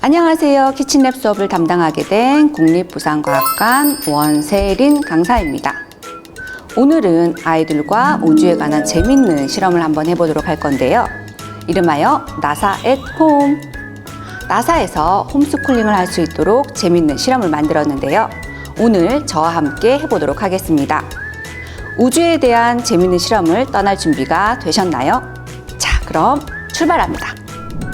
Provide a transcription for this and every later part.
안녕하세요. 키친랩 수업을 담당하게 된 국립부산과학관 원세린 강사입니다. 오늘은 아이들과 우주에 관한 재밌는 실험을 한번 해보도록 할 건데요. 이름하여 나사 앳 홈. 나사에서 홈스쿨링을 할 수 있도록 재밌는 실험을 만들었는데요. 오늘 저와 함께 해보도록 하겠습니다. 우주에 대한 재밌는 실험을 떠날 준비가 되셨나요? 자, 그럼 출발합니다.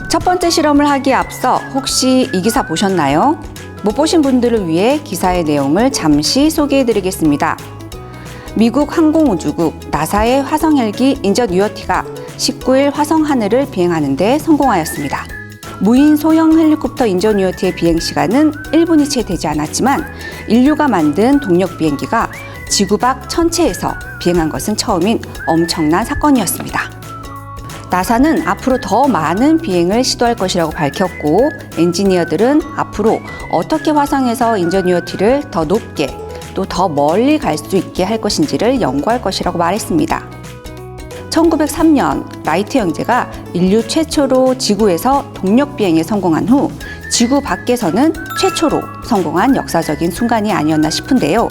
첫 번째 실험을 하기에 앞서 혹시 이 기사 보셨나요? 못 보신 분들을 위해 기사의 내용을 잠시 소개해 드리겠습니다. 미국 항공우주국 나사의 화성 헬기 인저뉴어티가 19일 화성 하늘을 비행하는 데 성공하였습니다. 무인 소형 헬리콥터 인저뉴어티의 비행 시간은 1분이 채 되지 않았지만 인류가 만든 동력 비행기가 지구 밖 천체에서 비행한 것은 처음인 엄청난 사건이었습니다. 나사는 앞으로 더 많은 비행을 시도할 것이라고 밝혔고, 엔지니어들은 앞으로 어떻게 화성에서 인저뉴어티를 더 높게 또 더 멀리 갈 수 있게 할 것인지를 연구할 것이라고 말했습니다. 1903년 라이트 형제가 인류 최초로 지구에서 동력 비행에 성공한 후 지구 밖에서는 최초로 성공한 역사적인 순간이 아니었나 싶은데요.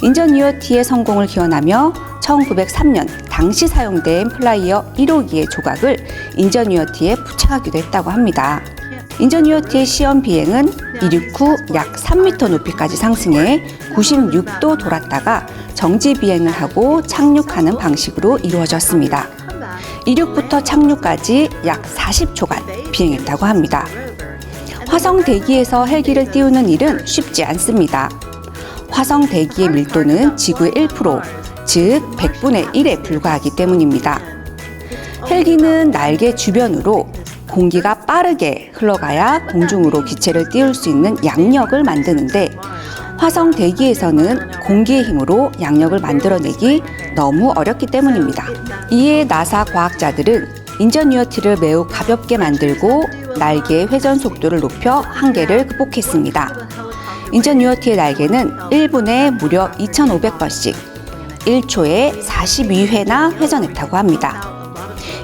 인저뉴어티의 성공을 기원하며 1903년 당시 사용된 플라이어 1호기의 조각을 인저뉴어티에 부착하기도 했다고 합니다. 인저뉴어티의 시험 비행은 이륙 후 약 3m 높이까지 상승해 96도 돌았다가 정지 비행을 하고 착륙하는 방식으로 이루어졌습니다. 이륙부터 착륙까지 약 40초간 비행했다고 합니다. 화성 대기에서 헬기를 띄우는 일은 쉽지 않습니다. 화성 대기의 밀도는 지구의 1%, 즉 100분의 1에 불과하기 때문입니다. 헬기는 날개 주변으로 공기가 빠르게 흘러가야 공중으로 기체를 띄울 수 있는 양력을 만드는데, 화성 대기에서는 공기의 힘으로 양력을 만들어내기 너무 어렵기 때문입니다. 이에 나사 과학자들은 인저뉴어티를 매우 가볍게 만들고 날개의 회전 속도를 높여 한계를 극복했습니다. 인저뉴어티의 날개는 1분에 무려 2,500번씩 1초에 42회나 회전했다고 합니다.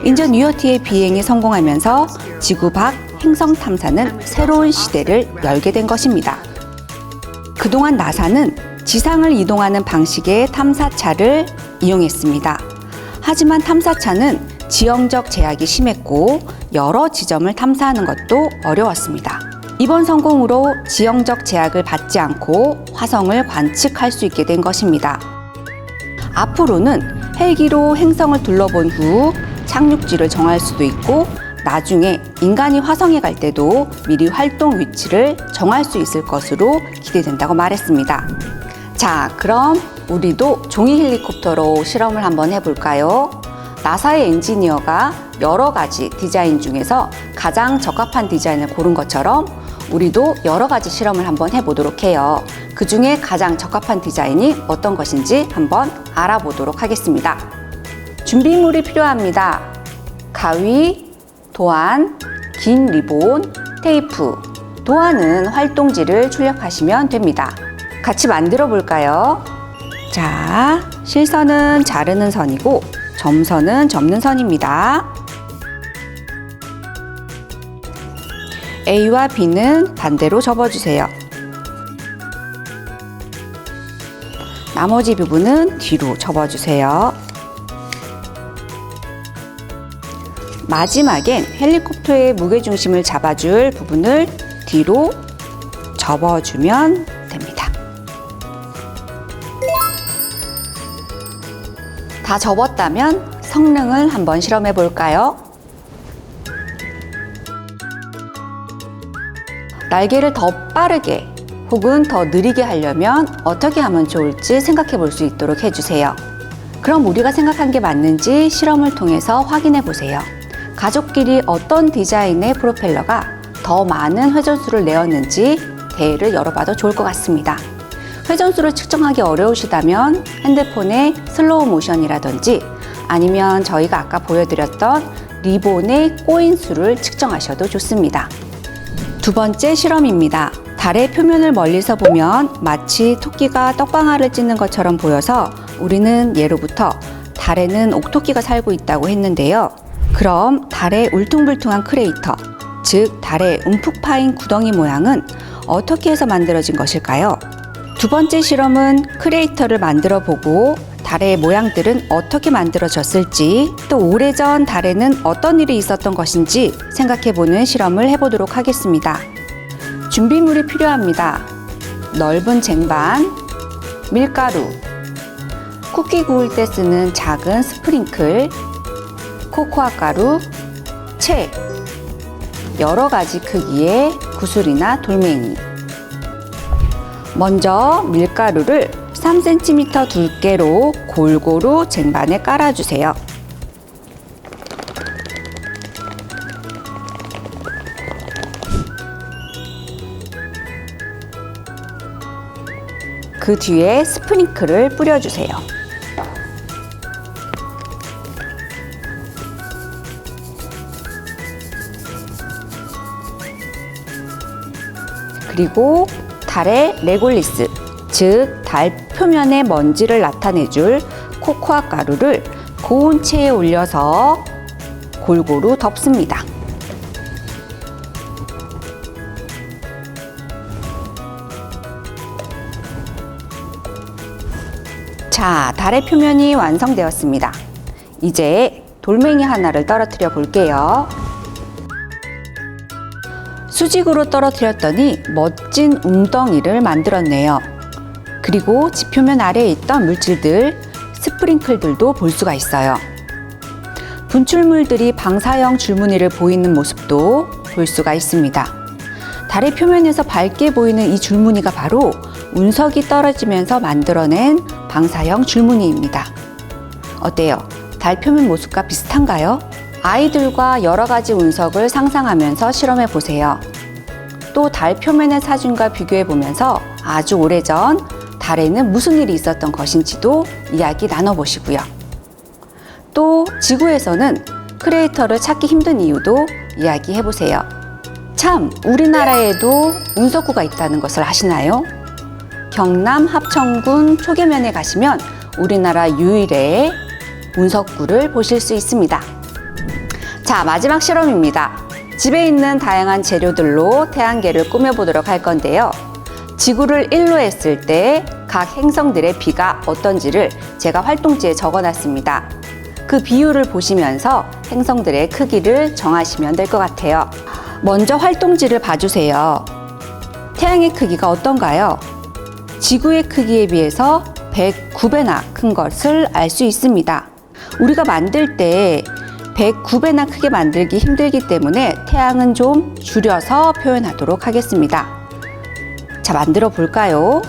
인저뉴어티의 비행에 성공하면서 지구 밖 행성 탐사는 새로운 시대를 열게 된 것입니다. 그동안 나사는 지상을 이동하는 방식의 탐사차를 이용했습니다. 하지만 탐사차는 지형적 제약이 심했고 여러 지점을 탐사하는 것도 어려웠습니다. 이번 성공으로 지형적 제약을 받지 않고 화성을 관측할 수 있게 된 것입니다. 앞으로는 헬기로 행성을 둘러본 후 착륙지를 정할 수도 있고, 나중에 인간이 화성에 갈 때도 미리 활동 위치를 정할 수 있을 것으로 기대된다고 말했습니다. 자, 그럼 우리도 종이 헬리콥터로 실험을 한번 해볼까요? 나사의 엔지니어가 여러 가지 디자인 중에서 가장 적합한 디자인을 고른 것처럼 우리도 여러 가지 실험을 한번 해보도록 해요. 그 중에 가장 적합한 디자인이 어떤 것인지 한번 알아보도록 하겠습니다. 준비물이 필요합니다. 가위, 도안, 긴 리본, 테이프. 도안은 활동지를 출력하시면 됩니다. 같이 만들어 볼까요? 자, 실선은 자르는 선이고 점선은 접는 선입니다. A와 B는 반대로 접어주세요. 나머지 부분은 뒤로 접어주세요. 마지막엔 헬리콥터의 무게중심을 잡아줄 부분을 뒤로 접어주면 됩니다. 다 접었다면 성능을 한번 실험해 볼까요? 날개를 더 빠르게 혹은 더 느리게 하려면 어떻게 하면 좋을지 생각해 볼 수 있도록 해주세요. 그럼 우리가 생각한 게 맞는지 실험을 통해서 확인해 보세요. 가족끼리 어떤 디자인의 프로펠러가 더 많은 회전수를 내었는지 대회를 열어봐도 좋을 것 같습니다. 회전수를 측정하기 어려우시다면 핸드폰의 슬로우 모션이라든지 아니면 저희가 아까 보여드렸던 리본의 꼬인 수를 측정하셔도 좋습니다. 두 번째 실험입니다. 달의 표면을 멀리서 보면 마치 토끼가 떡방아를 찢는 것처럼 보여서 우리는 예로부터 달에는 옥토끼가 살고 있다고 했는데요. 그럼 달의 울퉁불퉁한 크레이터, 즉 달의 움푹 파인 구덩이 모양은 어떻게 해서 만들어진 것일까요? 두 번째 실험은 크레이터를 만들어 보고 달의 모양들은 어떻게 만들어졌을지, 또 오래전 달에는 어떤 일이 있었던 것인지 생각해보는 실험을 해보도록 하겠습니다. 준비물이 필요합니다. 넓은 쟁반, 밀가루, 쿠키 구울 때 쓰는 작은 스프링클, 코코아 가루, 채, 여러 가지 크기의 구슬이나 돌멩이. 먼저 밀가루를 3cm 두께로 골고루 쟁반에 깔아주세요. 그 뒤에 스프링클을 뿌려주세요. 그리고 달의 레골리스, 즉 달 표면의 먼지를 나타내줄 코코아 가루를 고운 체에 올려서 골고루 덮습니다. 자, 달의 표면이 완성되었습니다. 이제 돌멩이 하나를 떨어뜨려 볼게요. 수직으로 떨어뜨렸더니 멋진 웅덩이를 만들었네요. 그리고 지표면 아래에 있던 물질들, 스프링클들도 볼 수가 있어요. 분출물들이 방사형 줄무늬를 보이는 모습도 볼 수가 있습니다. 달의 표면에서 밝게 보이는 이 줄무늬가 바로 운석이 떨어지면서 만들어낸 방사형 줄무늬입니다. 어때요? 달 표면 모습과 비슷한가요? 아이들과 여러 가지 운석을 상상하면서 실험해 보세요. 또 달 표면의 사진과 비교해 보면서 아주 오래전 달에는 무슨 일이 있었던 것인지도 이야기 나눠보시고요. 또 지구에서는 크레이터를 찾기 힘든 이유도 이야기해 보세요. 참, 우리나라에도 운석구가 있다는 것을 아시나요? 경남 합천군 초계면에 가시면 우리나라 유일의 운석구를 보실 수 있습니다. 자, 마지막 실험입니다. 집에 있는 다양한 재료들로 태양계를 꾸며보도록 할 건데요. 지구를 1로 했을 때 각 행성들의 비가 어떤지를 제가 활동지에 적어놨습니다. 그 비율을 보시면서 행성들의 크기를 정하시면 될 것 같아요. 먼저 활동지를 봐주세요. 태양의 크기가 어떤가요? 지구의 크기에 비해서 109배나 큰 것을 알 수 있습니다. 우리가 만들 때 109배나 크게 만들기 힘들기 때문에 태양은 좀 줄여서 표현하도록 하겠습니다. 자, 만들어 볼까요?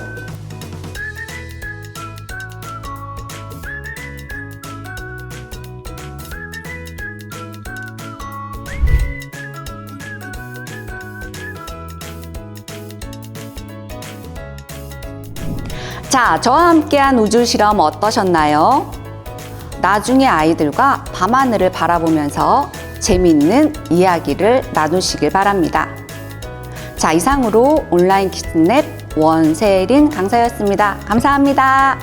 자, 저와 함께한 우주 실험 어떠셨나요? 나중에 아이들과 밤하늘을 바라보면서 재미있는 이야기를 나누시길 바랍니다. 자, 이상으로 온라인 키즈넷 원세린 강사였습니다. 감사합니다.